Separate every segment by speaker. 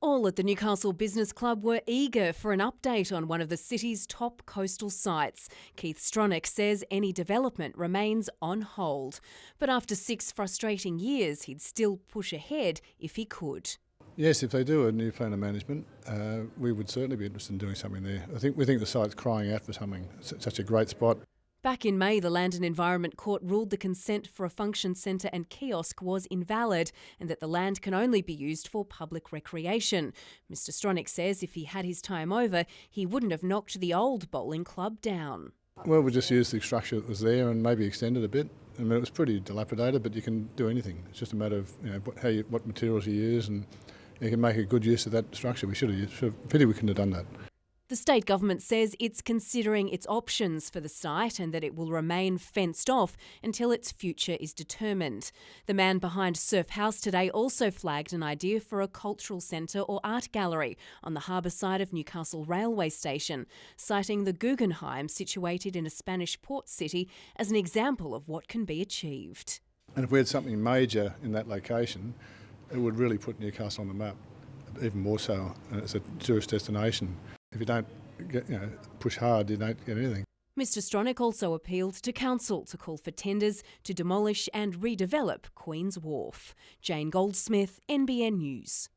Speaker 1: All at the Newcastle Business Club were eager for an update on one of the city's top coastal sites. Keith Stronach says any development remains on hold. But after 6 frustrating years, he'd still push ahead if he could.
Speaker 2: Yes, if they do a new plan of management, we would certainly be interested in doing something there. We think the site's crying out for something. It's such a great spot.
Speaker 1: Back in May, the Land and Environment Court ruled the consent for a function centre and kiosk was invalid and that the land can only be used for public recreation. Mr Stronach says if he had his time over, he wouldn't have knocked the old bowling club down.
Speaker 2: Well, we just used the structure that was there and maybe extend it a bit. I mean, it was pretty dilapidated, but you can do anything. It's just a matter of what materials you use, and you can make a good use of that structure. We should have. Pity we couldn't have done that.
Speaker 1: The state government says it's considering its options for the site and that it will remain fenced off until its future is determined. The man behind Surf House today also flagged an idea for a cultural centre or art gallery on the harbour side of Newcastle railway station, citing the Guggenheim situated in a Spanish port city as an example of what can be achieved.
Speaker 2: And if we had something major in that location, it would really put Newcastle on the map, even more so as a tourist destination. If you don't push hard, you don't get anything.
Speaker 1: Mr Stronach also appealed to Council to call for tenders to demolish and redevelop Queen's Wharf. Jane Goldsmith, NBN News.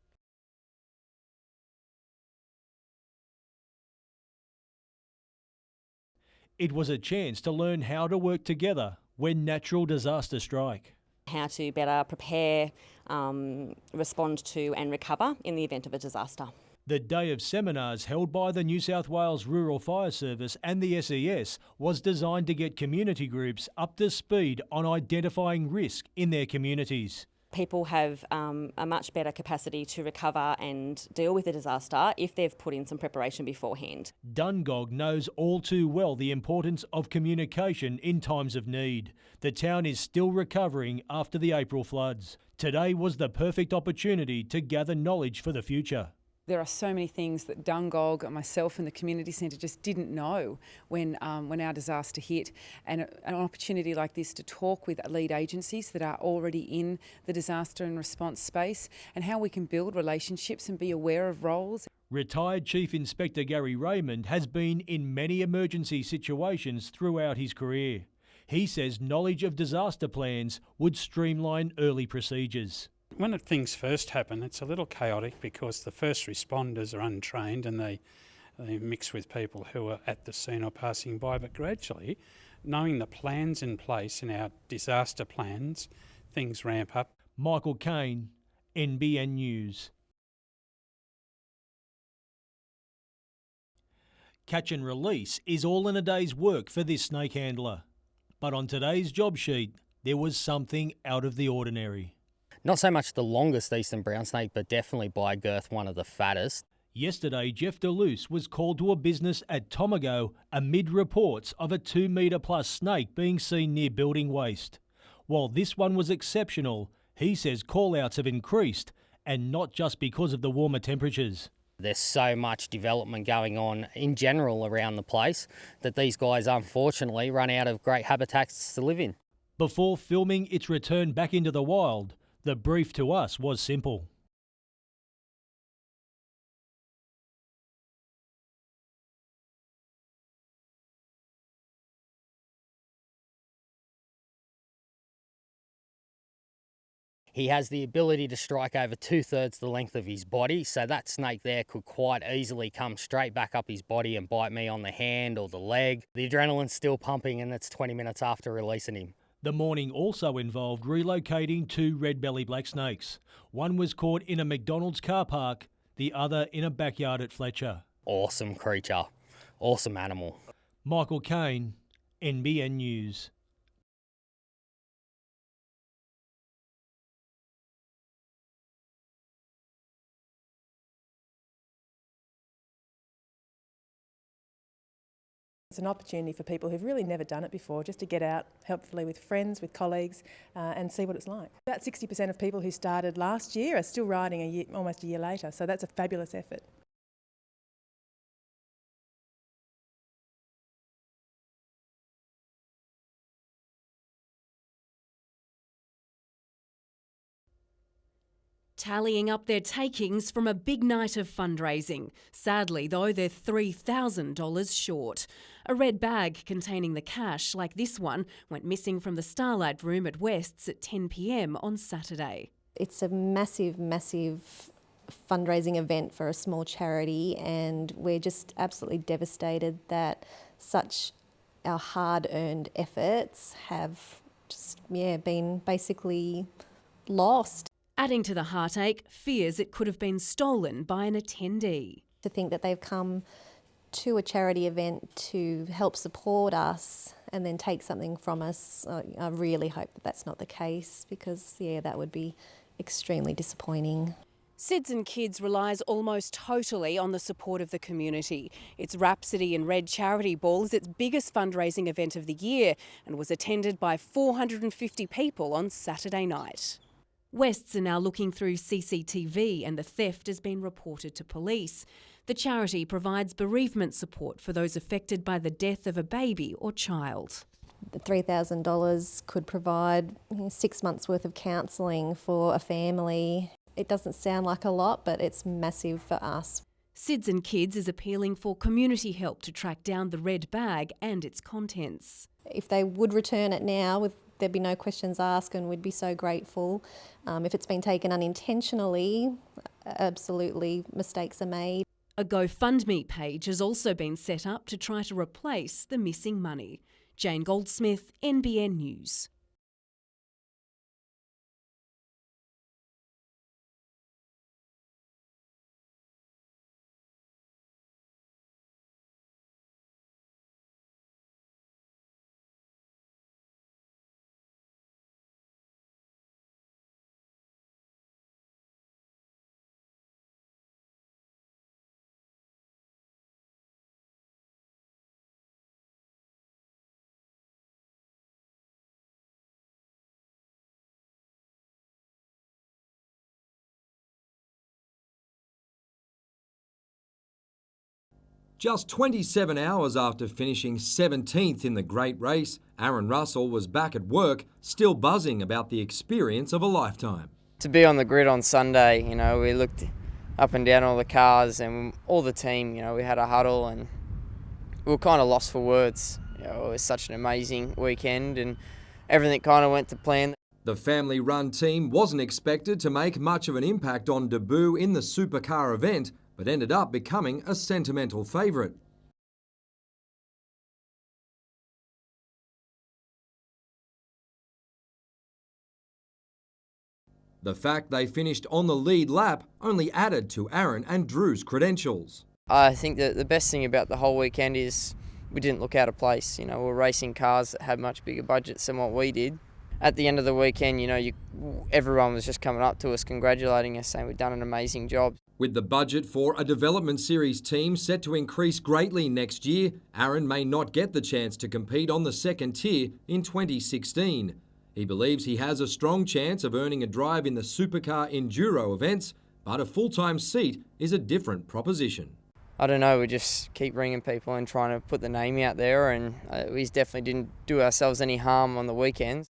Speaker 3: It was a chance to learn how to work together when natural disasters strike.
Speaker 4: How to better prepare, respond to and recover in the event of a disaster.
Speaker 3: The day of seminars held by the New South Wales Rural Fire Service and the SES was designed to get community groups up to speed on identifying risk in their communities.
Speaker 4: People have a much better capacity to recover and deal with a disaster if they've put in some preparation beforehand.
Speaker 3: Dungog knows all too well the importance of communication in times of need. The town is still recovering after the April floods. Today was the perfect opportunity to gather knowledge for the future.
Speaker 5: There are so many things that Dungog, myself and the community centre just didn't know when our disaster hit, and an opportunity like this to talk with lead agencies that are already in the disaster and response space and how we can build relationships and be aware of roles.
Speaker 3: Retired Chief Inspector Gary Raymond has been in many emergency situations throughout his career. He says knowledge of disaster plans would streamline early procedures.
Speaker 6: When things first happen, it's a little chaotic because the first responders are untrained and they mix with people who are at the scene or passing by. But gradually, knowing the plans in place in our disaster plans, things ramp up.
Speaker 3: Michael Kane, NBN News. Catch and release is all in a day's work for this snake handler. But on today's job sheet, there was something out of the ordinary.
Speaker 7: Not so much the longest eastern brown snake, but definitely by girth one of the fattest.
Speaker 3: Yesterday, Jeff DeLuce was called to a business at Tomago amid reports of a 2 metre plus snake being seen near building waste. While this one was exceptional, he says call-outs have increased, and not just because of the warmer temperatures.
Speaker 7: There's so much development going on in general around the place that these guys unfortunately run out of great habitats to live in.
Speaker 3: Before filming its return back into the wild, the brief to us was simple.
Speaker 7: He has the ability to strike over 2/3 the length of his body, so that snake there could quite easily come straight back up his body and bite me on the hand or the leg. The adrenaline's still pumping and it's 20 minutes after releasing him.
Speaker 3: The morning also involved relocating 2 red-belly black snakes. One was caught in a McDonald's car park, the other in a backyard at Fletcher.
Speaker 7: Awesome creature. Awesome animal.
Speaker 3: Michael Kane, NBN News.
Speaker 8: It's an opportunity for people who've really never done it before just to get out, hopefully with friends, with colleagues, and see what it's like. About 60% of people who started last year are still riding almost a year later, so that's a fabulous effort.
Speaker 1: tallying up their takings from a big night of fundraising. Sadly, though, they're $3,000 short. A red bag containing the cash, like this one, went missing from the Starlight Room at West's at 10 p.m. on Saturday.
Speaker 9: It's a massive, massive fundraising event for a small charity, and we're just absolutely devastated that such our hard-earned efforts have just, been basically lost.
Speaker 1: Adding to the heartache, fears it could have been stolen by an attendee.
Speaker 9: To think that they've come to a charity event to help support us and then take something from us, I really hope that that's not the case, because, that would be extremely disappointing.
Speaker 1: SIDS and Kids relies almost totally on the support of the community. Its Rhapsody in Red charity ball is its biggest fundraising event of the year and was attended by 450 people on Saturday night. Wests are now looking through CCTV and the theft has been reported to police. The charity provides bereavement support for those affected by the death of a baby or child.
Speaker 9: The $3,000 could provide 6 months' worth of counselling for a family. It doesn't sound like a lot, but it's massive for us.
Speaker 1: SIDS and Kids is appealing for community help to track down the red bag and its contents.
Speaker 9: If they would return it now, there'd be no questions asked, and we'd be so grateful. If it's been taken unintentionally, absolutely mistakes are made.
Speaker 1: A GoFundMe page has also been set up to try to replace the missing money. Jane Goldsmith, NBN News.
Speaker 10: Just 27 hours after finishing 17th in the Great Race, Aaron Russell was back at work, still buzzing about the experience of a lifetime.
Speaker 11: To be on the grid on Sunday, we looked up and down all the cars and all the team, we had a huddle and we were kind of lost for words. It was such an amazing weekend and everything kind of went to plan.
Speaker 10: The family-run team wasn't expected to make much of an impact on debut in the supercar event, but ended up becoming a sentimental favourite. The fact they finished on the lead lap only added to Aaron and Drew's credentials.
Speaker 11: I think that the best thing about the whole weekend is we didn't look out of place. We're racing cars that had much bigger budgets than what we did. At the end of the weekend, everyone was just coming up to us, congratulating us, saying we'd done an amazing job.
Speaker 10: With the budget for a development series team set to increase greatly next year, Aaron may not get the chance to compete on the second tier in 2016. He believes he has a strong chance of earning a drive in the supercar enduro events, but a full-time seat is a different proposition.
Speaker 11: I don't know, we just keep ringing people and trying to put the name out there, and we definitely didn't do ourselves any harm on the weekends.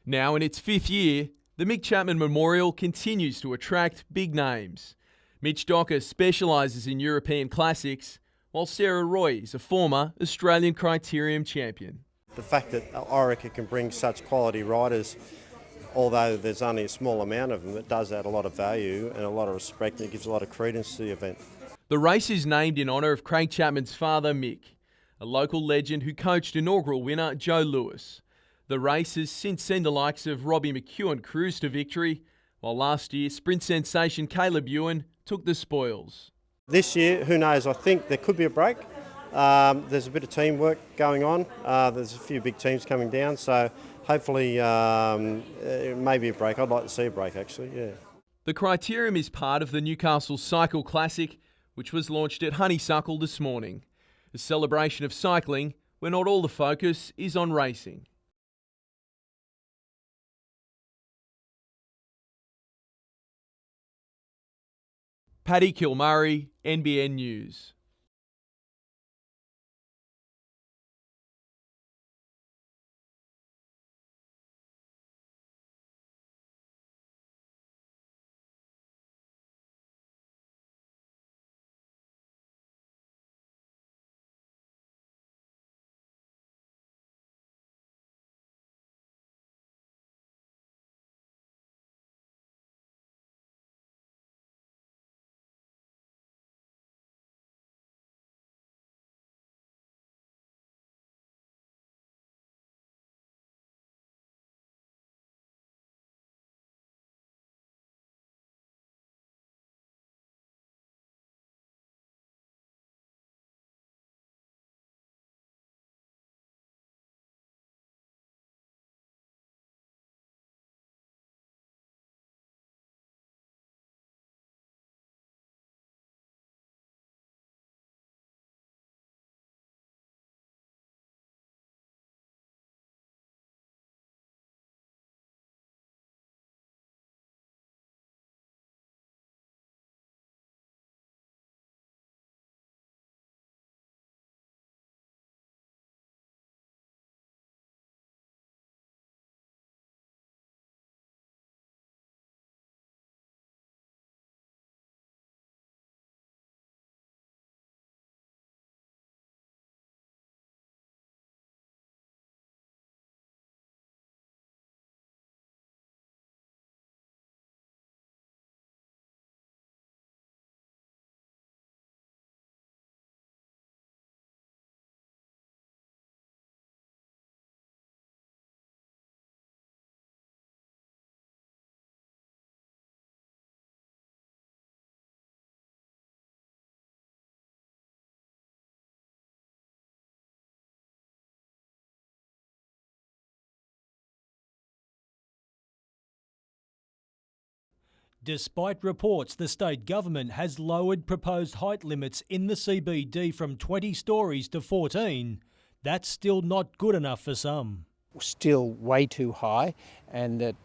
Speaker 12: Now in its 5th year, the Mick Chapman Memorial continues to attract big names. Mitch Docker specialises in European classics, while Sarah Roy is a former Australian Criterium champion.
Speaker 13: The fact that Orica can bring such quality riders, although there's only a small amount of them, it does add a lot of value and a lot of respect, and it gives a lot of credence to the event.
Speaker 12: The race is named in honour of Craig Chapman's father, Mick, a local legend who coached inaugural winner Joe Lewis. The race has since seen the likes of Robbie McEwen cruise to victory, while last year sprint sensation Caleb Ewan took the spoils.
Speaker 13: This year, who knows, I think there could be a break. There's a bit of teamwork going on. There's a few big teams coming down, so hopefully maybe a break. I'd like to see a break actually, yeah.
Speaker 12: The Criterium is part of the Newcastle Cycle Classic, which was launched at Honeysuckle this morning. A celebration of cycling where not all the focus is on racing. Paddy Kilmurray, NBN News.
Speaker 3: Despite reports the state government has lowered proposed height limits in the CBD from 20 stories to 14, that's still not good enough for some.
Speaker 14: Still way too high, and that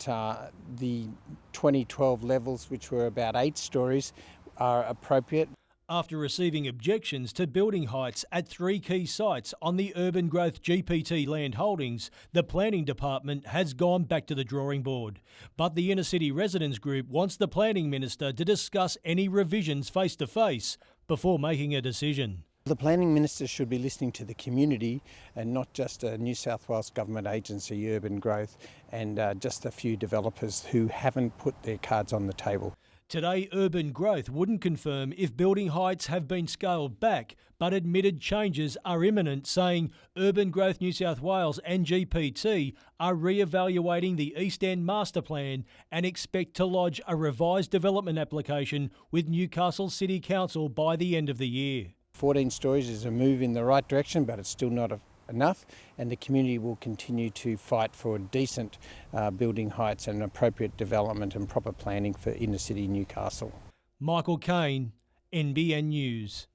Speaker 14: the 2012 levels, which were about 8 stories, are appropriate.
Speaker 3: After receiving objections to building heights at 3 key sites on the urban growth GPT land holdings, the planning department has gone back to the drawing board. But the inner city residents group wants the planning minister to discuss any revisions face to face before making a decision.
Speaker 14: The planning minister should be listening to the community and not just a New South Wales government agency, urban growth, and just a few developers who haven't put their cards on the table.
Speaker 3: Today, Urban Growth wouldn't confirm if building heights have been scaled back, but admitted changes are imminent, saying Urban Growth New South Wales and GPT are re-evaluating the East End Master Plan and expect to lodge a revised development application with Newcastle City Council by the end of the year.
Speaker 14: 14 stories is a move in the right direction, but it's still not enough, and the community will continue to fight for decent building heights and appropriate development and proper planning for inner city Newcastle.
Speaker 3: Michael Kane, NBN News.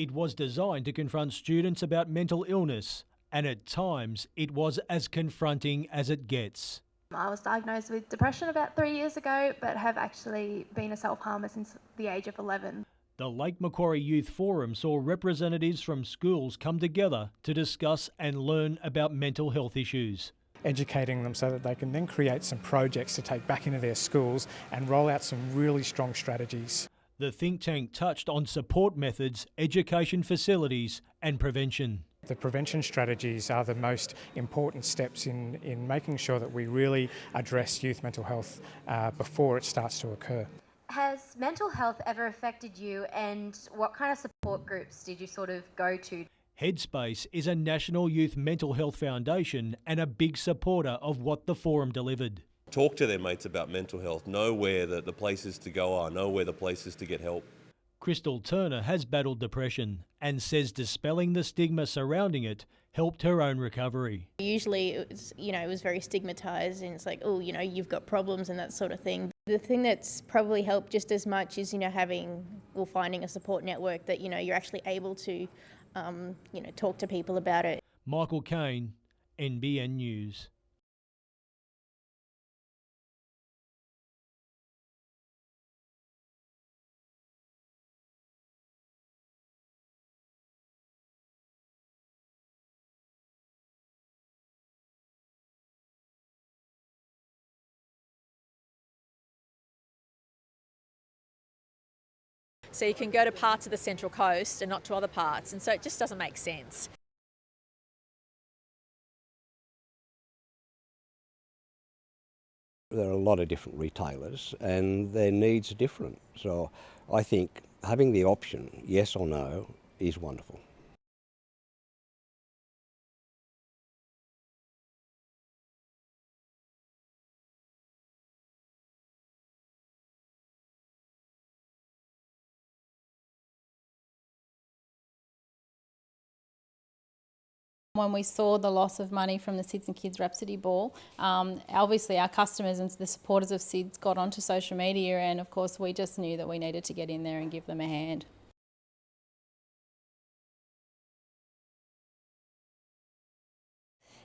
Speaker 3: It was designed to confront students about mental illness, and at times it was as confronting as it gets.
Speaker 15: I was diagnosed with depression about 3 years ago, but have actually been a self-harmer since the age of 11.
Speaker 3: The Lake Macquarie Youth Forum saw representatives from schools come together to discuss and learn about mental health issues.
Speaker 16: Educating them so that they can then create some projects to take back into their schools and roll out some really strong strategies.
Speaker 3: The think tank touched on support methods, education facilities and prevention.
Speaker 16: The prevention strategies are the most important steps in making sure that we really address youth mental health before it starts to occur.
Speaker 17: Has mental health ever affected you, and what kind of support groups did you sort of go to?
Speaker 3: Headspace is a national youth mental health foundation and a big supporter of what the forum delivered.
Speaker 18: Talk to their mates about mental health, know where the places to go are, know where the places to get help.
Speaker 3: Crystal Turner has battled depression and says dispelling the stigma surrounding it helped her own recovery.
Speaker 19: Usually it was very stigmatised, and it's like, oh, you've got problems and that sort of thing. The thing that's probably helped just as much is, finding a support network that, you're actually able to, talk to people about it.
Speaker 3: Michael Kane, NBN News.
Speaker 20: So you can go to parts of the Central Coast and not to other parts, and so it just doesn't make sense.
Speaker 21: There are a lot of different retailers and their needs are different. So I think having the option, yes or no, is wonderful.
Speaker 22: When we saw the loss of money from the SIDS and Kids Rhapsody Ball, obviously our customers and the supporters of SIDS got onto social media, and of course we just knew that we needed to get in there and give them a hand.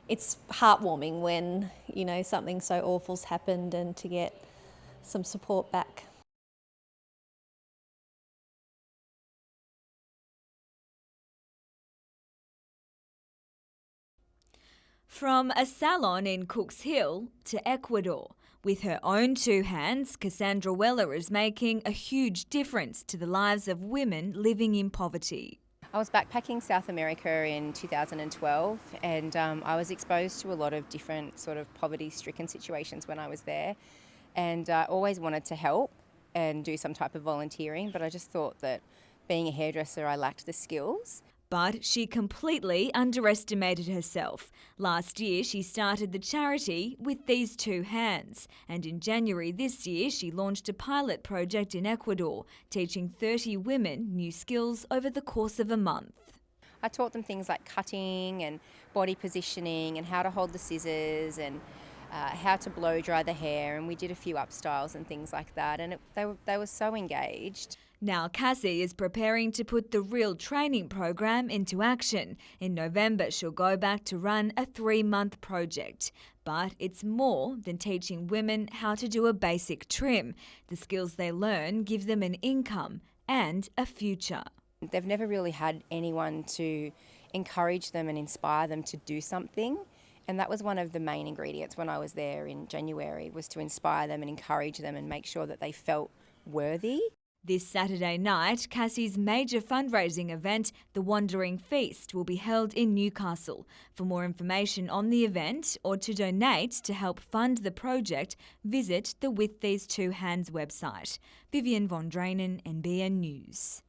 Speaker 9: It's heartwarming when, something so awful's happened and to get some support back.
Speaker 23: From a salon in Cooks Hill to Ecuador, with her own two hands, Cassandra Weller is making a huge difference to the lives of women living in poverty.
Speaker 4: I was backpacking South America in 2012, and I was exposed to a lot of different sort of poverty-stricken situations when I was there, and I always wanted to help and do some type of volunteering, but I just thought that being a hairdresser I lacked the skills.
Speaker 23: But she completely underestimated herself. Last year, she started the charity with these two hands. And in January this year, she launched a pilot project in Ecuador, teaching 30 women new skills over the course of a month.
Speaker 4: I taught them things like cutting and body positioning and how to hold the scissors and how to blow dry the hair. And we did a few upstyles and things like that. And they were so engaged.
Speaker 23: Now Cassie is preparing to put the real training program into action. In November, she'll go back to run a 3-month project. But it's more than teaching women how to do a basic trim. The skills they learn give them an income and a future.
Speaker 4: They've never really had anyone to encourage them and inspire them to do something. And that was one of the main ingredients when I was there in January, was to inspire them and encourage them and make sure that they felt worthy.
Speaker 23: This Saturday night, Cassie's major fundraising event, The Wandering Feast, will be held in Newcastle. For more information on the event or to donate to help fund the project, visit the With These Two Hands website. Vivian von Drainen, NBN News.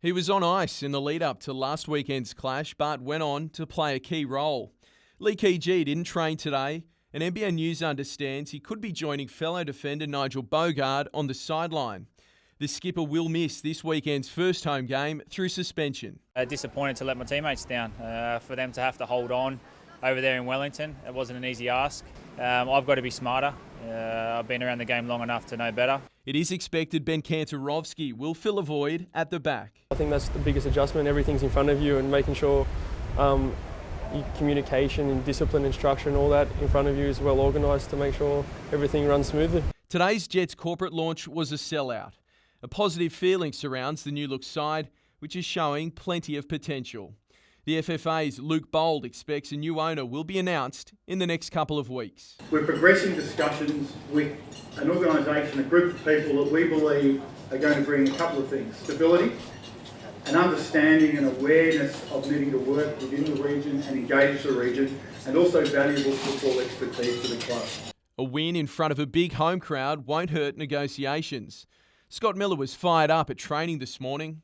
Speaker 12: He was on ice in the lead-up to last weekend's clash, but went on to play a key role. Lee Kee-Jee didn't train today, and NBN News understands he could be joining fellow defender Nigel Bogard on the sideline. The skipper will miss this weekend's first home game through suspension.
Speaker 2: Disappointed to let my teammates down, for them to have to hold on over there in Wellington. It wasn't an easy ask. I've got to be smarter. I've been around the game long enough to know better.
Speaker 12: It is expected Ben Kantarovski will fill a void at the back.
Speaker 5: I think that's the biggest adjustment. Everything's in front of you and making sure communication and discipline and structure and all that in front of you is well organised to make sure everything runs smoothly.
Speaker 12: Today's Jets corporate launch was a sellout. A positive feeling surrounds the new look side, which is showing plenty of potential. The FFA's Luke Bold expects a new owner will be announced in the next couple of weeks.
Speaker 6: We're progressing discussions with an organisation, a group of people that we believe are going to bring a couple of things: stability, an understanding and awareness of needing to work within the region and engage the region, and also valuable football expertise to the club.
Speaker 12: A win in front of a big home crowd won't hurt negotiations. Scott Miller was fired up at training this morning.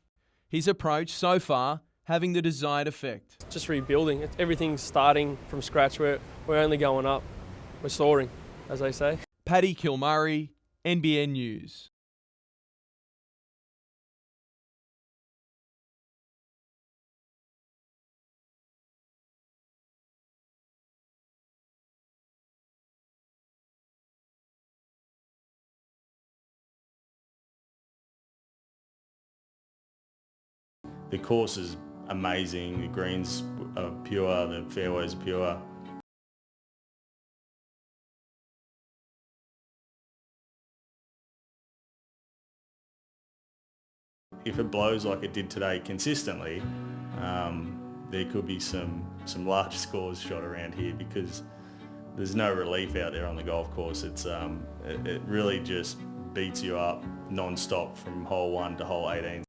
Speaker 12: His approach so far having the desired effect.
Speaker 5: Just rebuilding. Everything's starting from scratch. We're only going up. We're soaring, as they say.
Speaker 12: Paddy Kilmurray, NBN News.
Speaker 24: The course is amazing, the greens are pure, the fairways are pure. If it blows like it did today consistently, there could be some large scores shot around here because there's no relief out there on the golf course. It really just beats you up non-stop from hole 1 to hole 18.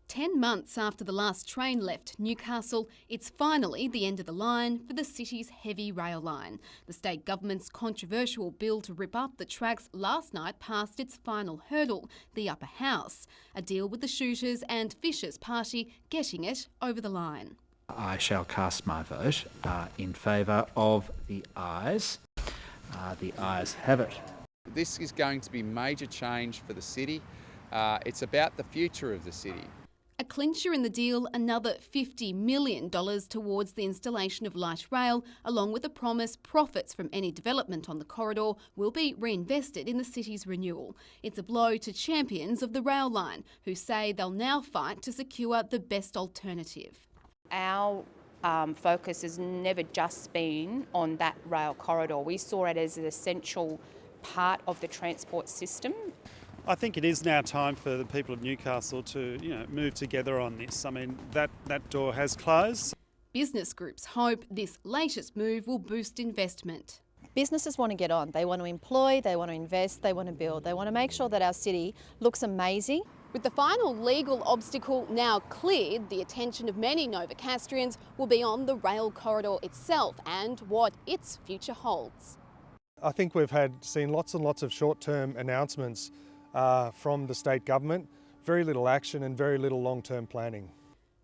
Speaker 25: "10 months after the last train left Newcastle, it's finally the end of the line for the city's heavy rail line. The state government's controversial bill to rip up the tracks last night passed its final hurdle, the upper house, a deal with the Shooters and Fishers party getting it over the line.
Speaker 26: I shall cast my vote in favour of the ayes. The ayes have it.
Speaker 27: This is going to be major change for the city. It's about the future of the city.
Speaker 25: A clincher in the deal, another $50 million towards the installation of light rail, along with a promise profits from any development on the corridor will be reinvested in the city's renewal. It's a blow to champions of the rail line, who say they'll now fight to secure the best alternative.
Speaker 4: Our focus has never just been on that rail corridor. We saw it as an essential part of the transport system.
Speaker 28: I think it is now time for the people of Newcastle to, move together on this. I mean, that door has closed.
Speaker 25: Business groups hope this latest move will boost investment.
Speaker 29: Businesses want to get on. They want to employ, they want to invest, they want to build. They want to make sure that our city looks amazing.
Speaker 25: With the final legal obstacle now cleared, the attention of many Novocastrians will be on the rail corridor itself and what its future holds.
Speaker 1: I think we've seen lots and lots of short-term announcements from the state government, very little action and very little long-term planning.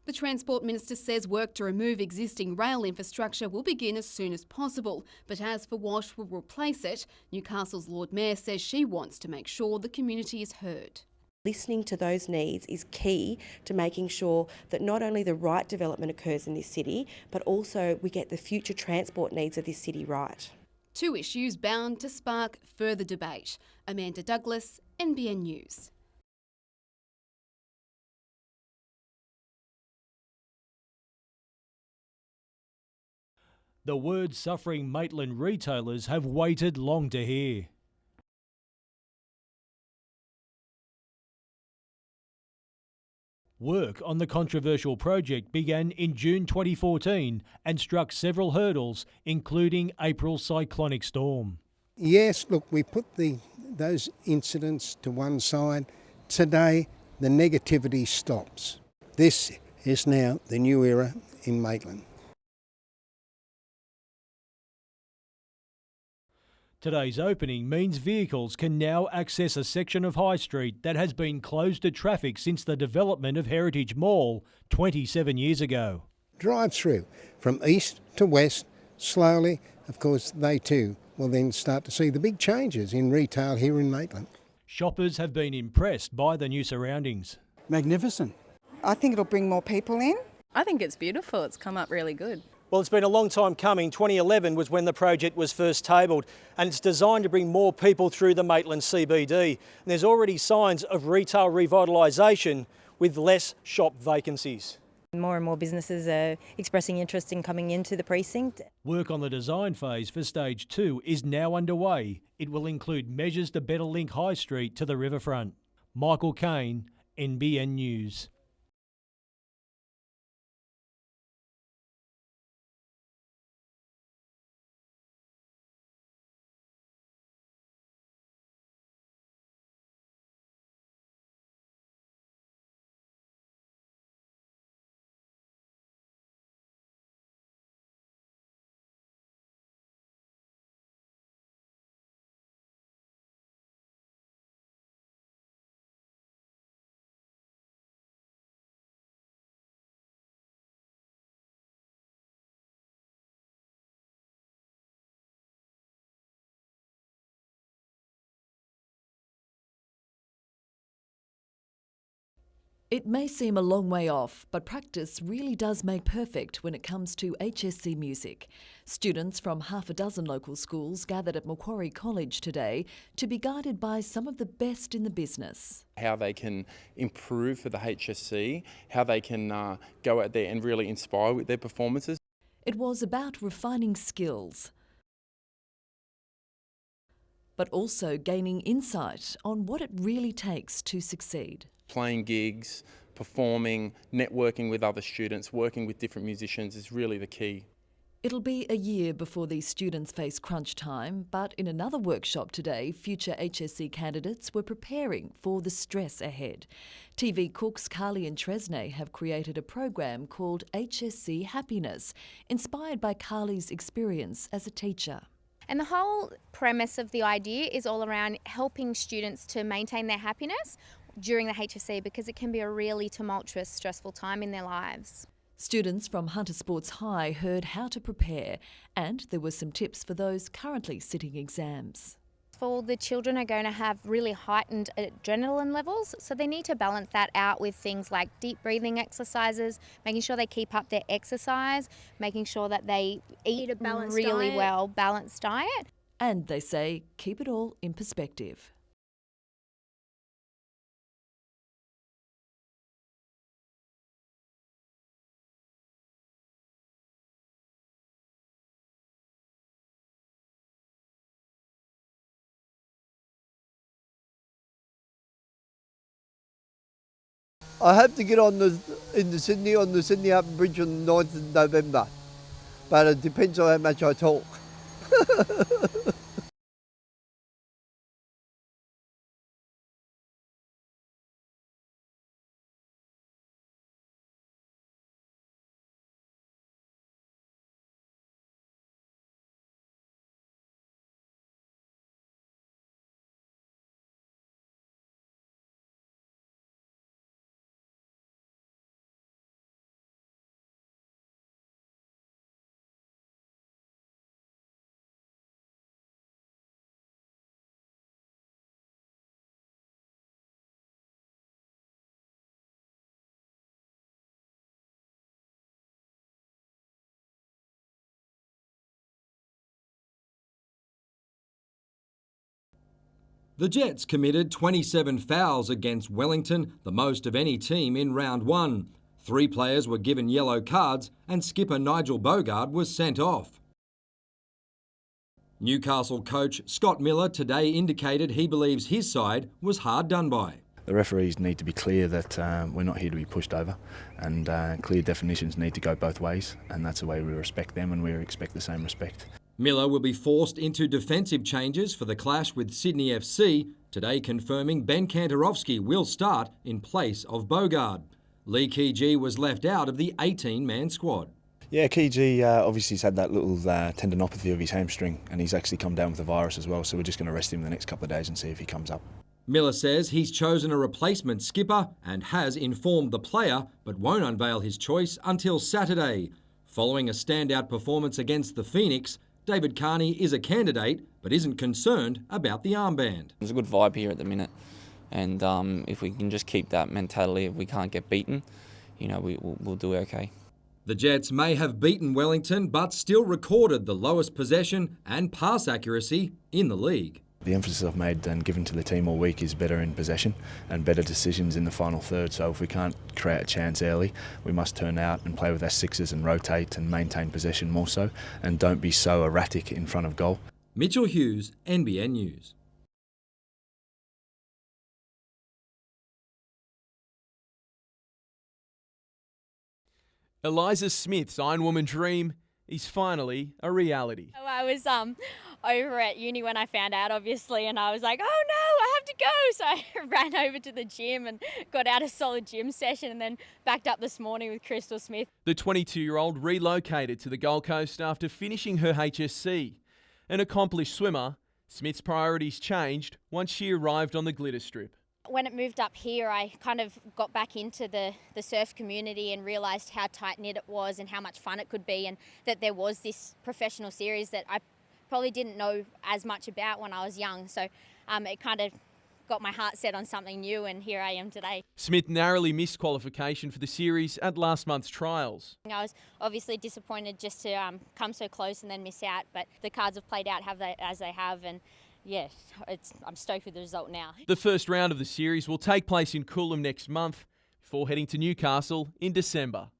Speaker 25: The Transport Minister says work to remove existing rail infrastructure will begin as soon as possible. But as for what will replace it, Newcastle's Lord Mayor says she wants to make sure the community is heard.
Speaker 7: Listening to those needs is key to making sure that not only the right development occurs in this city, but also we get the future transport needs of this city right.
Speaker 25: Two issues bound to spark further debate. Amanda Douglas, NBN News.
Speaker 3: The words suffering Maitland retailers have waited long to hear. Work on the controversial project began in June 2014 and struck several hurdles, including April's cyclonic storm.
Speaker 8: Yes, look, we put those incidents to one side. Today, the negativity stops. This is now the new era in Maitland.
Speaker 3: Today's opening means vehicles can now access a section of High Street that has been closed to traffic since the development of Heritage Mall 27 years ago.
Speaker 8: Drive through from east to west, slowly. Of course, they too will then start to see the big changes in retail here in Maitland.
Speaker 3: Shoppers have been impressed by the new surroundings.
Speaker 10: Magnificent.
Speaker 11: I think it'll bring more people in.
Speaker 13: I think it's beautiful. It's come up really good.
Speaker 14: Well, it's been a long time coming. 2011 was when the project was first tabled, and it's designed to bring more people through the Maitland CBD. And there's already signs of retail revitalisation with less shop vacancies.
Speaker 13: More and more businesses are expressing interest in coming into the precinct.
Speaker 3: Work on the design phase for Stage 2 is now underway. It will include measures to better link High Street to the riverfront. Michael Kane, NBN News.
Speaker 15: It may seem a long way off, but practice really does make perfect when it comes to HSC music. Students from half a dozen local schools gathered at Macquarie College today to be guided by some of the best in the business.
Speaker 29: How they can improve for the HSC, how they can go out there and really inspire with their performances.
Speaker 15: It was about refining skills, but also gaining insight on what it really takes to succeed.
Speaker 29: Playing gigs, performing, networking with other students, working with different musicians is really the key.
Speaker 15: It'll be a year before these students face crunch time, but in another workshop today, future HSC candidates were preparing for the stress ahead. TV cooks Carly and Tresnay have created a program called HSC Happiness, inspired by Carly's experience as a teacher.
Speaker 30: And the whole premise of the idea is all around helping students to maintain their happiness during the HSC, because it can be a really tumultuous, stressful time in their lives.
Speaker 15: Students from Hunter Sports High heard how to prepare, and there were some tips for those currently sitting exams.
Speaker 30: For the children are going to have really heightened adrenaline levels, so they need to balance that out with things like deep breathing exercises, making sure they keep up their exercise, making sure that they eat a really well, balanced diet.
Speaker 15: And they say keep it all in perspective.
Speaker 31: I hope to get on in the Sydney Harbour Bridge on the 9th of November, but it depends on how much I talk.
Speaker 2: The Jets committed 27 fouls against Wellington, the most of any team in round one. 3 players were given yellow cards and skipper Nigel Bogard was sent off. Newcastle coach Scott Miller today indicated he believes his side was hard done by.
Speaker 9: The referees need to be clear that we're not here to be pushed over, and clear definitions need to go both ways, and that's the way we respect them and we expect the same respect.
Speaker 2: Miller will be forced into defensive changes for the clash with Sydney FC, today confirming Ben Kantarovski will start in place of Bogard. Lee Kee was left out of the 18-man squad.
Speaker 9: Yeah, Kee obviously has had that little tendinopathy of his hamstring, and he's actually come down with the virus as well, so we're just going to rest him the next couple of days and see if he comes up.
Speaker 2: Miller says he's chosen a replacement skipper and has informed the player, but won't unveil his choice until Saturday. Following a standout performance against the Phoenix, David Carney is a candidate, but isn't concerned about the armband.
Speaker 10: There's a good vibe here at the minute, and if we can just keep that mentality, if we can't get beaten, we'll do okay.
Speaker 2: The Jets may have beaten Wellington, but still recorded the lowest possession and pass accuracy in the league.
Speaker 9: The emphasis I've made and given to the team all week is better in possession and better decisions in the final third. So if we can't create a chance early, we must turn out and play with our sixes and rotate and maintain possession more so, and don't be so erratic in front of goal.
Speaker 2: Mitchell Hughes, NBN News.
Speaker 12: Eliza Smith's Ironwoman dream is finally a reality.
Speaker 16: I was over at uni when I found out, obviously, and I was like, oh no, I have to go. So I ran over to the gym and got out a solid gym session and then backed up this morning with Crystal Smith.
Speaker 12: The 22-year-old relocated to the Gold Coast after finishing her HSC. An accomplished swimmer, Smith's priorities changed once she arrived on the glitter strip.
Speaker 16: When it moved up here, I kind of got back into the surf community and realised how tight-knit it was and how much fun it could be, and that there was this professional series that I probably didn't know as much about when I was young. So it kind of got my heart set on something new, and here I am today.
Speaker 12: Smith narrowly missed qualification for the series at last month's trials.
Speaker 16: I was obviously disappointed just to come so close and then miss out, but the cards have played out as they have, and yeah, I'm stoked with the result now.
Speaker 12: The first round of the series will take place in Coolum next month before heading to Newcastle in December.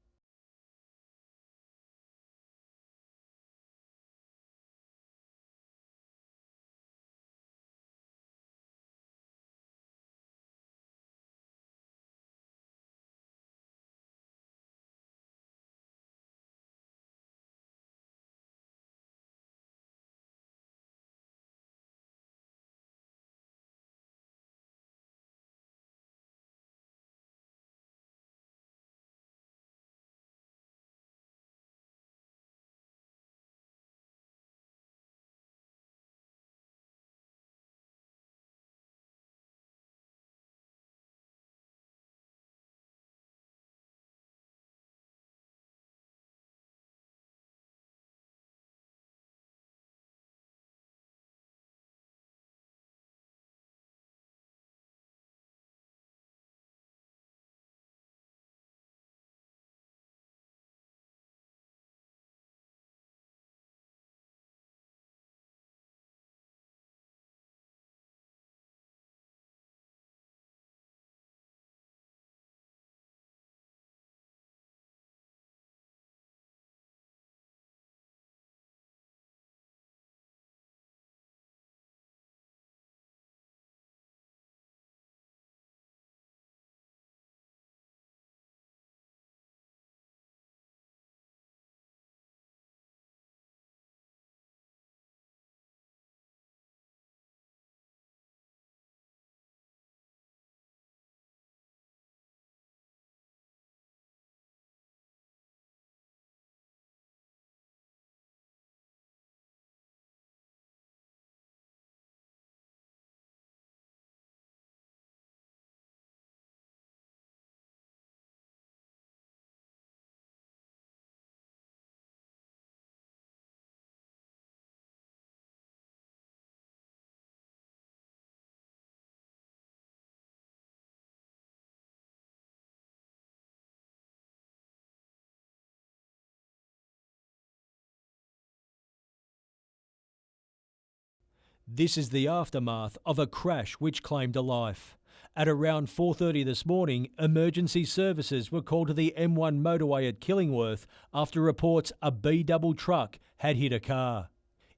Speaker 3: This is the aftermath of a crash which claimed a life. At around 4:30 this morning, emergency services were called to the M1 motorway at Killingworth after reports a B-double truck had hit a car.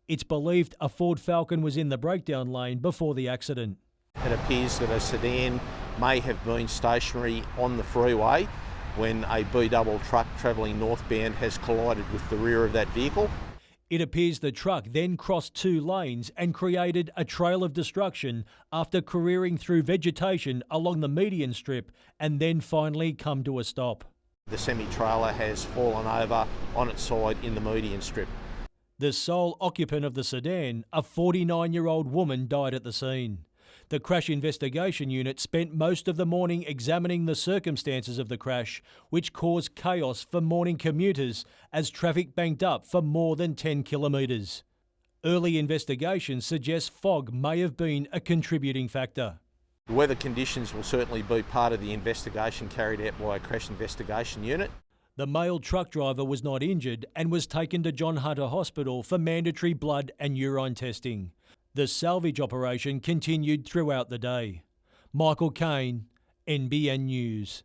Speaker 3: It's believed a Ford Falcon was in the breakdown lane before the accident.
Speaker 5: It appears that a sedan may have been stationary on the freeway when a B-double truck travelling northbound has collided with the rear of that vehicle.
Speaker 3: It appears the truck then crossed 2 lanes and created a trail of destruction after careering through vegetation along the median strip and then finally come to a stop.
Speaker 5: The semi-trailer has fallen over on its side in the median strip.
Speaker 3: The sole occupant of the sedan, a 49-year-old woman, died at the scene. The Crash Investigation Unit spent most of the morning examining the circumstances of the crash, which caused chaos for morning commuters as traffic banked up for more than 10 kilometres. Early investigations suggest fog may have been a contributing factor.
Speaker 5: Weather conditions will certainly be part of the investigation carried out by a Crash Investigation Unit.
Speaker 3: The male truck driver was not injured and was taken to John Hunter Hospital for mandatory blood and urine testing. The salvage operation continued throughout the day. Michael Kane, NBN News.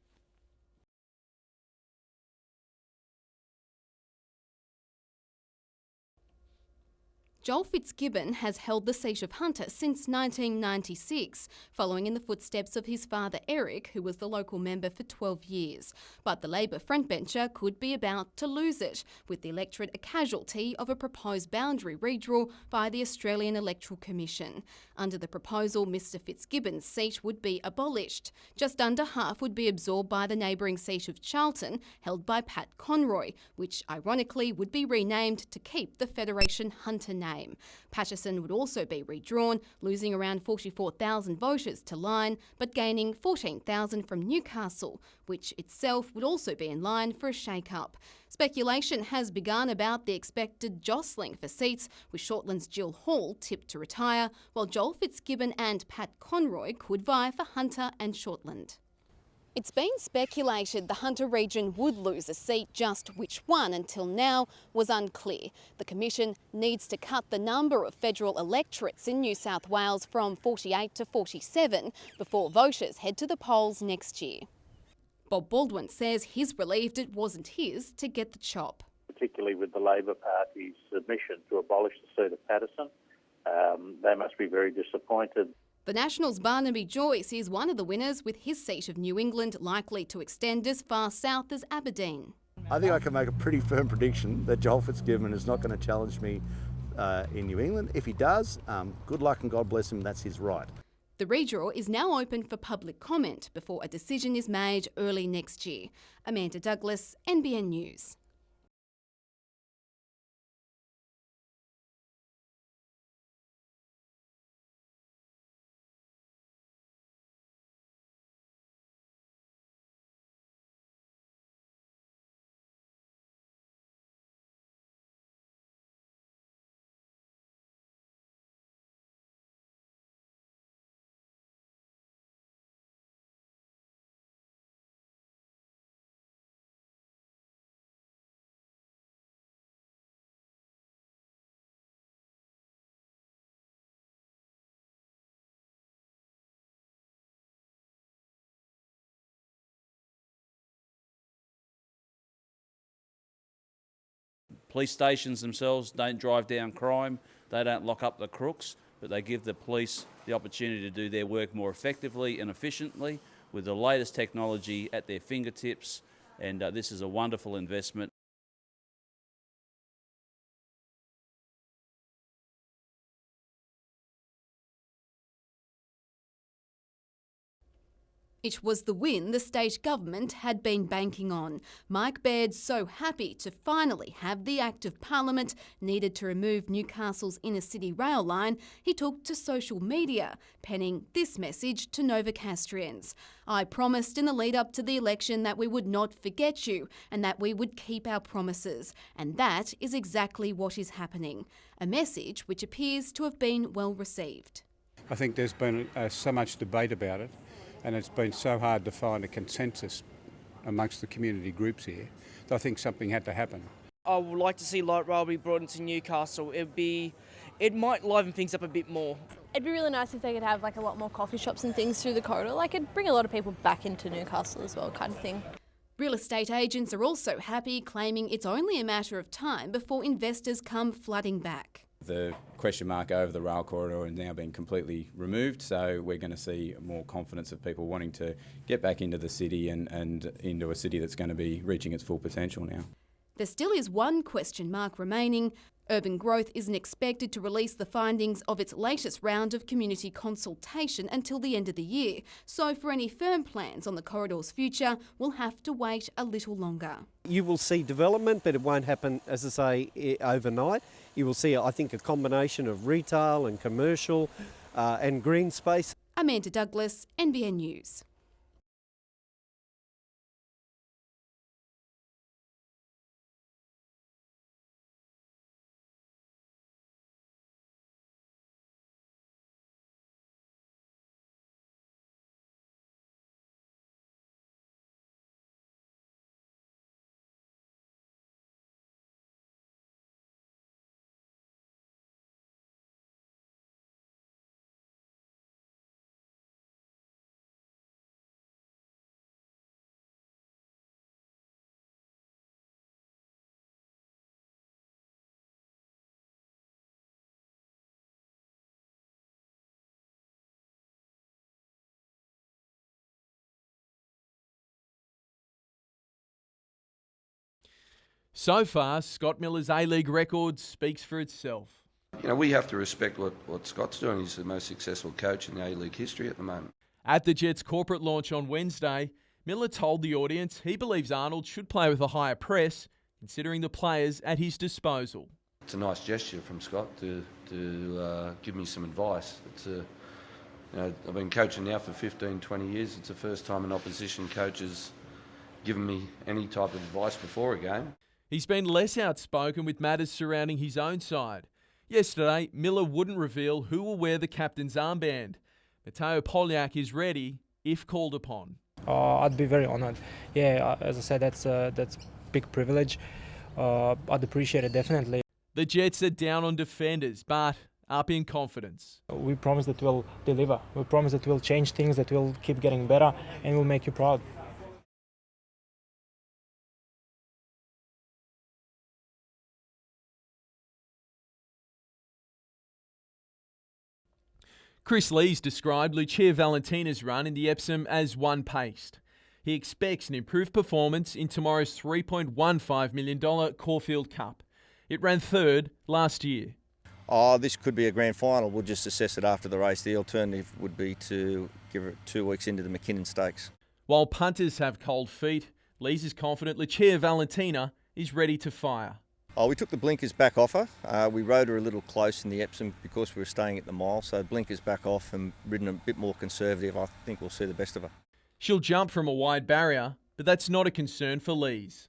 Speaker 25: Joel Fitzgibbon has held the seat of Hunter since 1996, following in the footsteps of his father Eric, who was the local member for 12 years. But the Labor frontbencher could be about to lose it, with the electorate a casualty of a proposed boundary redraw by the Australian Electoral Commission. Under the proposal, Mr Fitzgibbon's seat would be abolished. Just under half would be absorbed by the neighbouring seat of Charlton, held by Pat Conroy, which ironically would be renamed to keep the Federation Hunter name. Patterson would also be redrawn, losing around 44,000 voters to Lyne, but gaining 14,000 from Newcastle, which itself would also be in line for a shake-up. Speculation has begun about the expected jostling for seats, with Shortland's Jill Hall tipped to retire, while Joel Fitzgibbon and Pat Conroy could vie for Hunter and Shortland. It's been speculated the Hunter region would lose a seat, just which one until now was unclear. The Commission needs to cut the number of federal electorates in New South Wales from 48 to 47 before voters head to the polls next year. Bob Baldwin says he's relieved it wasn't his to get the chop.
Speaker 6: Particularly with the Labor Party's submission to abolish the seat of Patterson, they must be very disappointed.
Speaker 25: The Nationals' Barnaby Joyce is one of the winners, with his seat of New England likely to extend as far south as Aberdeen.
Speaker 17: I think I can make a pretty firm prediction that Joel Fitzgibbon is not going to challenge me in New England. If he does, good luck and God bless him, that's his right.
Speaker 25: The redraw is now open for public comment before a decision is made early next year. Amanda Douglas, NBN News.
Speaker 18: Police stations themselves don't drive down crime, they don't lock up the crooks, but they give the police the opportunity to do their work more effectively and efficiently with the latest technology at their fingertips, and this is a wonderful investment.
Speaker 25: It was the win the state government had been banking on. Mike Baird so happy to finally have the Act of Parliament needed to remove Newcastle's inner city rail line, he took to social media, penning this message to Novocastrians. I promised in the lead up to the election that we would not forget you and that we would keep our promises. And that is exactly what is happening. A message which appears to have been well received.
Speaker 28: I think there's been so much debate about it, and it's been so hard to find a consensus amongst the community groups here, that I think something had to happen.
Speaker 19: I would like to see light rail be brought into Newcastle. It'd be
Speaker 1: it might liven things up a bit more.
Speaker 4: It'd be really nice if they could have like a lot more coffee shops and things through the corridor. Like it'd bring a lot of people back into Newcastle as well, kind of thing.
Speaker 25: Real estate agents are also happy, claiming it's only a matter of time before investors come flooding back.
Speaker 7: The question mark over the rail corridor has now been completely removed, so we're going to see more confidence of people wanting to get back into the city and into a city that's going to be reaching its full potential now.
Speaker 25: There still is one question mark remaining. Urban Growth isn't expected to release the findings of its latest round of community consultation until the end of the year, so for any firm plans on the corridor's future, we'll have to wait a little longer.
Speaker 19: You will see development, but it won't happen, as I say, overnight. You will see, I think, a combination of retail and commercial and green space.
Speaker 25: Amanda Douglas, NBN News.
Speaker 12: So far, Scott Miller's A-League record speaks for itself.
Speaker 20: You know, we have to respect what Scott's doing. He's the most successful coach in the A-League history at the moment.
Speaker 12: At the Jets' corporate launch on Wednesday, Miller told the audience he believes Arnold should play with a higher press, considering the players at his disposal.
Speaker 20: It's a nice gesture from Scott to give me some advice. I've been coaching now for 15, 20 years. It's the first time an opposition coach has given me any type of advice before a game.
Speaker 12: He's been less outspoken with matters surrounding his own side. Yesterday, Miller wouldn't reveal who will wear the captain's armband. Mateo Polyak is ready if called upon.
Speaker 21: I'd be very honoured. Yeah, as I said, that's big privilege. I'd appreciate it, definitely.
Speaker 12: The Jets are down on defenders, but up in confidence.
Speaker 21: We promise that we'll deliver. We promise that we'll change things, that we'll keep getting better, and we'll make you proud.
Speaker 12: Chris Lees described Lucia Valentina's run in the Epsom as one-paced. He expects an improved performance in tomorrow's $3.15 million Caulfield Cup. It ran third last year.
Speaker 22: This could be a grand final. We'll just assess it after the race. The alternative would be to give it 2 weeks into the McKinnon Stakes.
Speaker 12: While punters have cold feet, Lees is confident Lucia Valentina is ready to fire.
Speaker 22: We took the blinkers back off her. We rode her a little close in the Epsom because we were staying at the mile, so blinkers back off and ridden a bit more conservative. I think we'll see the best of her.
Speaker 12: She'll jump from a wide barrier, but that's not a concern for Lees.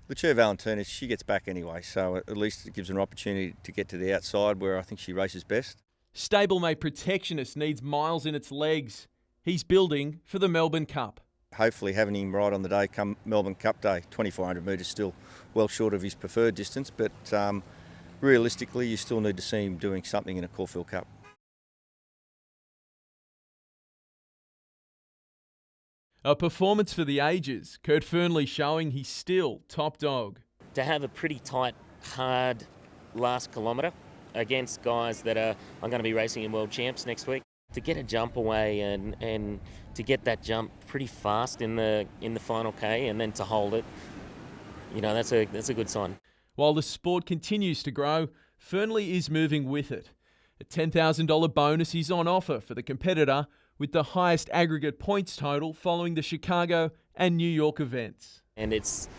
Speaker 22: Lucia Valentina, she gets back anyway, so at least it gives her an opportunity to get to the outside where I think she races best.
Speaker 12: Stablemate Protectionist needs miles in its legs. He's building for the Melbourne Cup.
Speaker 22: Hopefully having him ride on the day come Melbourne Cup Day. 2,400 metres still well short of his preferred distance, but realistically you still need to see him doing something in a Caulfield Cup.
Speaker 12: A performance for the ages, Kurt Fernley showing he's still top dog.
Speaker 23: To have a pretty tight, hard last kilometre against guys that are going to be racing in World Champs next week, to get a jump away and to get that jump pretty fast in the final K and then to hold it, that's a good sign.
Speaker 12: While the sport continues to grow, Fernley is moving with it. A $10,000 bonus is on offer for the competitor, with the highest aggregate points total following the Chicago and New York events.
Speaker 23: And it's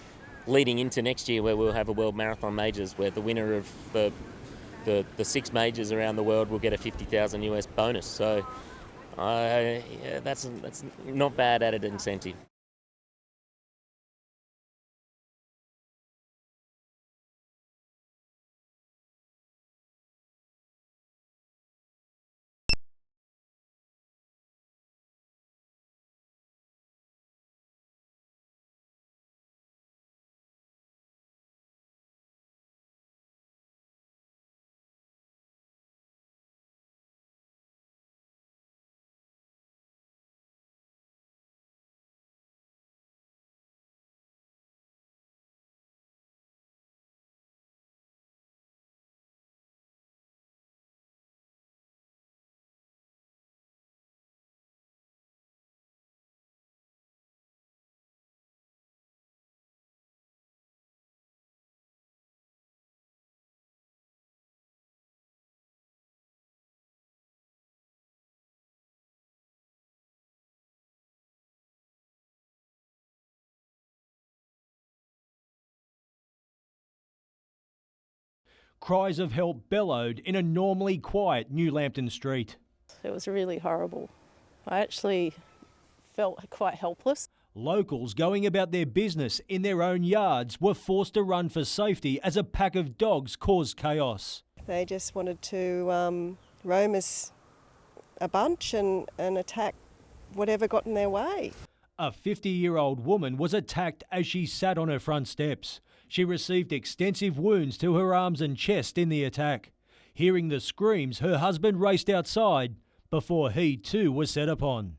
Speaker 23: leading into next year where we'll have a World Marathon Majors where the winner of the 6 majors around the world will get a $50,000 US bonus. So that's not bad added incentive.
Speaker 3: Cries of help bellowed in a normally quiet New Lambton street.
Speaker 8: It was really horrible. I actually felt quite helpless.
Speaker 3: Locals going about their business in their own yards were forced to run for safety as a pack of dogs caused chaos.
Speaker 11: They just wanted to roam as a bunch and attack whatever got in their way.
Speaker 3: A 50-year-old woman was attacked as she sat on her front steps. She received extensive wounds to her arms and chest in the attack. Hearing the screams, her husband raced outside before he too was set upon.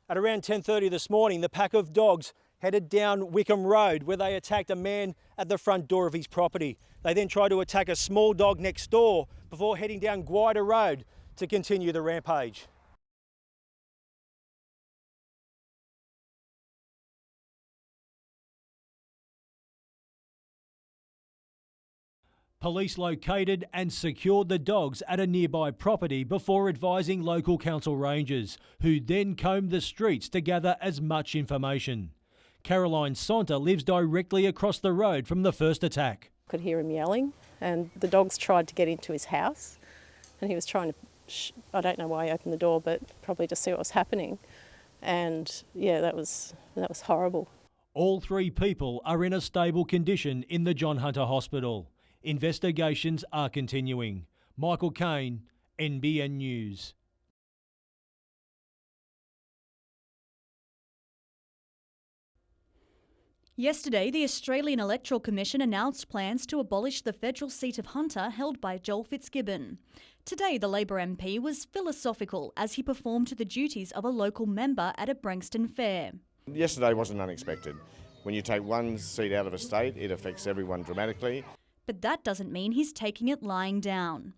Speaker 13: At around 10:30 this morning, the pack of dogs headed down Wickham Road where they attacked a man at the front door of his property. They then tried to attack a small dog next door before heading down Guida Road to continue the rampage.
Speaker 3: Police located and secured the dogs at a nearby property before advising local council rangers, who then combed the streets to gather as much information. Caroline Sonta lives directly across the road from the first attack.
Speaker 8: Could hear him yelling, and the dogs tried to get into his house, and he was trying to, I don't know why he opened the door, but probably to see what was happening. And yeah, that was horrible.
Speaker 3: All three people are in a stable condition in the John Hunter Hospital. Investigations are continuing. Michael Kane, NBN News.
Speaker 14: Yesterday, the Australian Electoral Commission announced plans to abolish the federal seat of Hunter held by Joel Fitzgibbon. Today, the Labor MP was philosophical as he performed the duties of a local member at a Branxton fair.
Speaker 15: Yesterday wasn't unexpected. When you take one seat out of a state, it affects everyone dramatically.
Speaker 14: But that doesn't mean he's taking it lying down.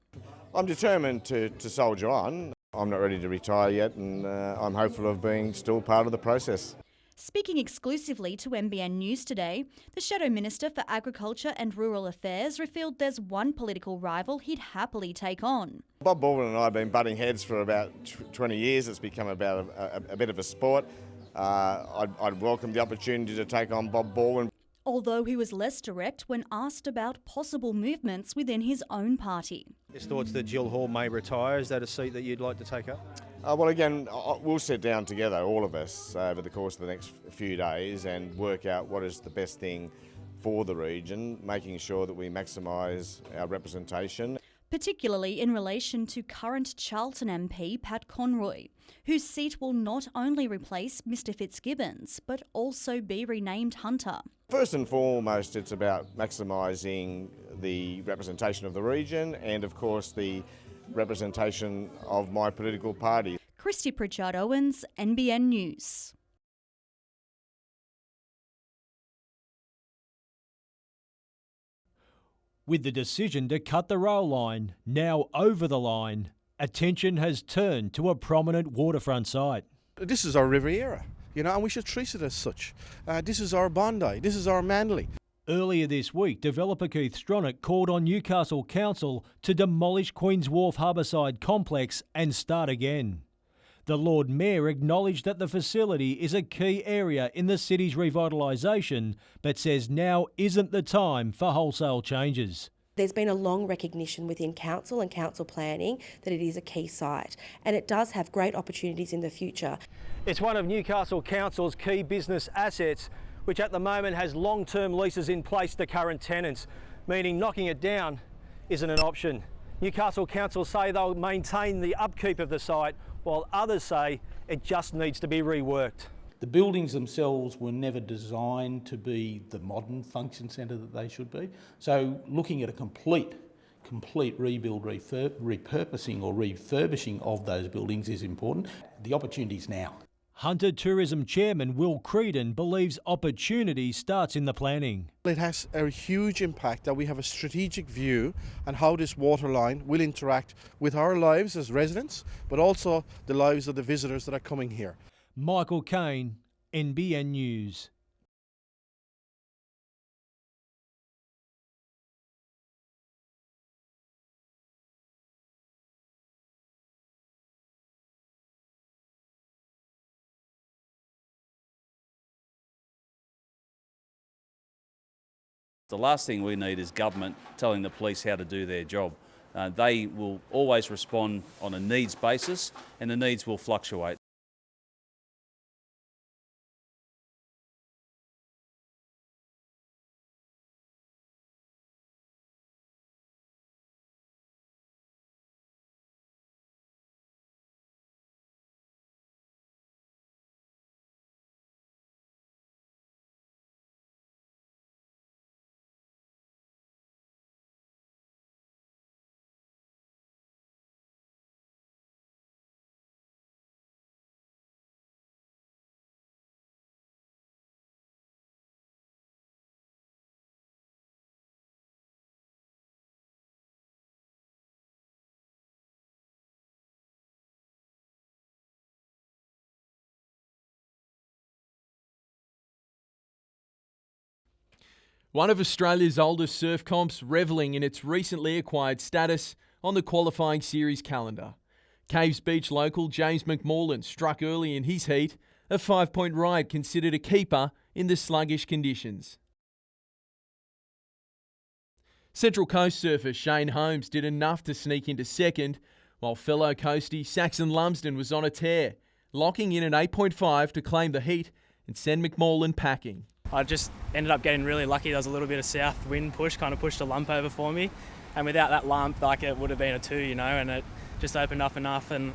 Speaker 15: I'm determined to soldier on. I'm not ready to retire yet, and I'm hopeful of being still part of the process.
Speaker 14: Speaking exclusively to NBN News today, the Shadow Minister for Agriculture and Rural Affairs revealed there's one political rival he'd happily take on.
Speaker 15: Bob Baldwin and I have been butting heads for about 20 years. It's become about a bit of a sport. I'd welcome the opportunity to take on Bob Baldwin.
Speaker 14: Although he was less direct when asked about possible movements within his own party.
Speaker 13: His thoughts that Jill Hall may retire, is that a seat that you'd like to take up?
Speaker 15: Well, again, we'll sit down together, all of us, over the course of the next few days and work out what is the best thing for the region, making sure that we maximise our representation.
Speaker 14: Particularly in relation to current Charlton MP Pat Conroy, whose seat will not only replace Mr Fitzgibbon's, but also be renamed Hunter.
Speaker 15: First and foremost, it's about maximising the representation of the region and, of course, the representation of my political party.
Speaker 14: Christy Pritchard-Owens, NBN News.
Speaker 3: With the decision to cut the rail line now over the line, attention has turned to a prominent waterfront site.
Speaker 24: This is our Riviera, and we should treat it as such. This is our Bondi, this is our Manly.
Speaker 3: Earlier this week, developer Keith Stronach called on Newcastle Council to demolish Queen's Wharf Harbourside complex and start again. The Lord Mayor acknowledged that the facility is a key area in the city's revitalisation, but says now isn't the time for wholesale changes.
Speaker 26: There's been a long recognition within council and council planning that it is a key site, and it does have great opportunities in the future.
Speaker 13: It's one of Newcastle Council's key business assets, which at the moment has long-term leases in place to current tenants, meaning knocking it down isn't an option. Newcastle Council say they'll maintain the upkeep of the site, while others say it just needs to be reworked.
Speaker 27: The buildings themselves were never designed to be the modern function centre that they should be. So looking at a complete rebuild, repurposing or refurbishing of those buildings is important. The opportunity is now.
Speaker 3: Hunter Tourism Chairman Will Creedon believes opportunity starts in the planning.
Speaker 24: It has a huge impact that we have a strategic view on how this water line will interact with our lives as residents, but also the lives of the visitors that are coming here.
Speaker 3: Michael Kane, NBN News.
Speaker 2: The last thing we need is government telling the police how to do their job. They will always respond on a needs basis, and the needs will fluctuate.
Speaker 12: One of Australia's oldest surf comps revelling in its recently acquired status on the qualifying series calendar. Caves Beach local James McMorland struck early in his heat, a 5-point ride considered a keeper in the sluggish conditions. Central Coast surfer Shane Holmes did enough to sneak into second, while fellow coastie Saxon Lumsden was on a tear, locking in an 8.5 to claim the heat and send McMorland packing.
Speaker 5: I just ended up getting really lucky. There was a little bit of south wind push, kind of pushed a lump over for me. And without that lump, like, it would have been a 2, you know, and it just opened up enough and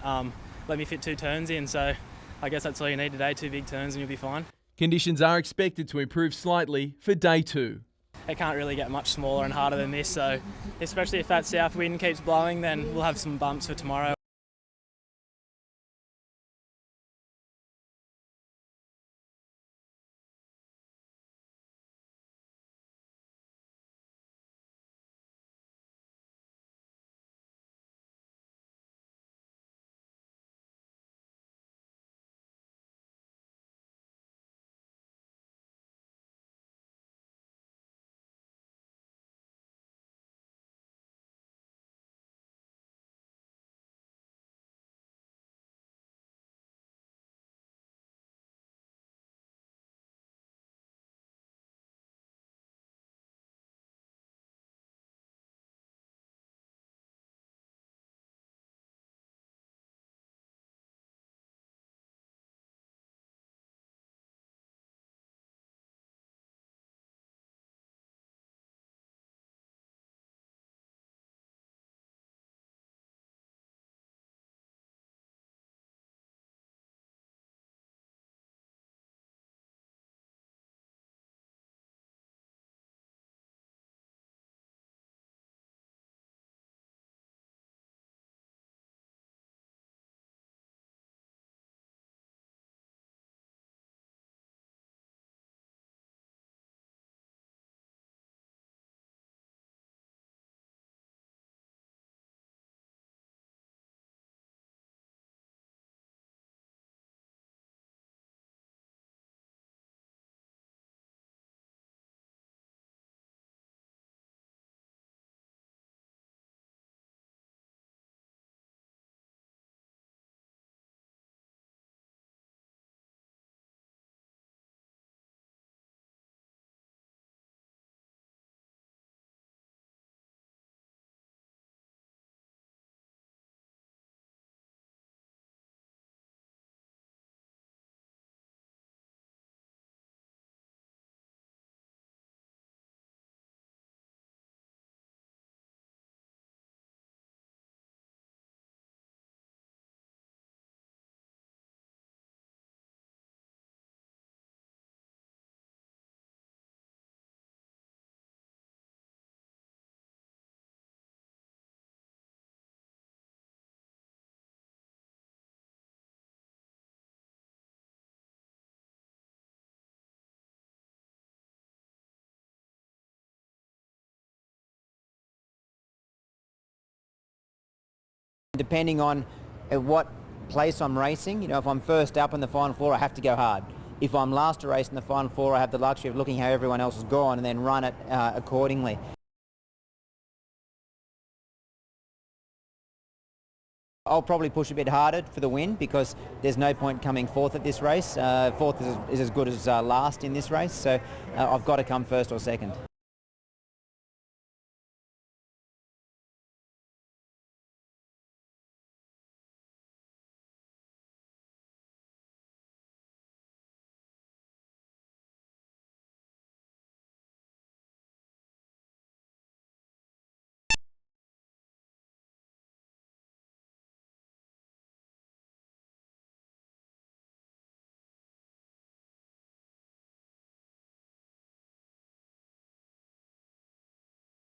Speaker 5: let me fit 2 turns in. So I guess that's all you need today, 2 big turns and you'll be fine.
Speaker 12: Conditions are expected to improve slightly for day 2.
Speaker 5: It can't really get much smaller and harder than this. So especially if that south wind keeps blowing, then we'll have some bumps for tomorrow.
Speaker 6: Depending on at what place I'm racing, you know, if I'm first up in the final 4, I have to go hard. If I'm last to race in the final 4, I have the luxury of looking how everyone else has gone and then run it accordingly. I'll probably push a bit harder for the win because there's no point coming 4th at this race. 4th is as good as last in this race, so I've got to come 1st or 2nd.